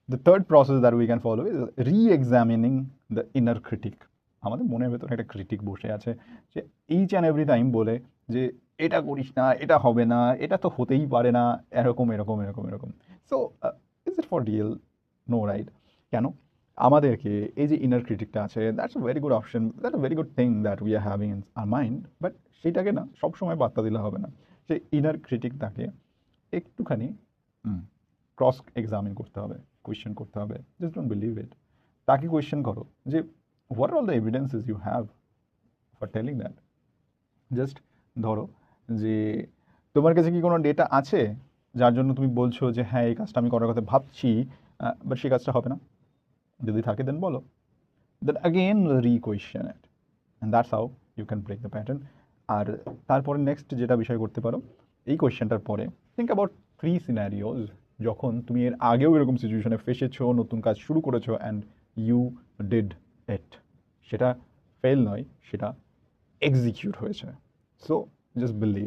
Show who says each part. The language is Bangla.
Speaker 1: The third process that we can follow is re-examining the inner critic. আমাদের মনের ভেতরে একটা ক্রিটিক বসে আছে যে ইচ অ্যান্ড এভরি টাইম বলে যে এটা করিস না, এটা হবে না, এটা তো হতেই পারে না, এরকম এরকম এরকম এরকম। So is it for real? No, right? কেন আমাদেরকে এই যে ইনার ক্রিটিকটা আছে, that's a very good option, that's a very good thing that we are having in our mind, but সেটাকে না সবসময় বার্তা দিলে হবে না। সেই ইনার ক্রিটিকটাকে একটুখানি ক্রস এক্সামিন করতে হবে, কোয়েশ্চেন করতে হবে। Just don't believe it. তাকে কোয়েশ্চেন করো যে what are all the evidences you have for telling that. Just ধরো যে তোমার কাছে কি কোনো ডেটা আছে যার জন্য তুমি বলছো যে হ্যাঁ এই কাজটা আমি করার কথা ভাবছি, বাট সেই কাজটা হবে না? যদি থাকে দেন বলো, then again requestion it, and that's how you can break the pattern. আর তারপরে নেক্সট যেটা বিষয় করতে পারো, এই কোয়েশ্চেনটার পরে থিঙ্ক অ্যাবাউট 3 সিনারিওজ যখন তুমি এর আগেও এরকম সিচুয়েশনে ফেসেছো, নতুন কাজ শুরু করেছো অ্যান্ড ইউ ডিড ইট, সেটা ফেল নয়, সেটা এক্সিকিউট হয়েছে। So just believe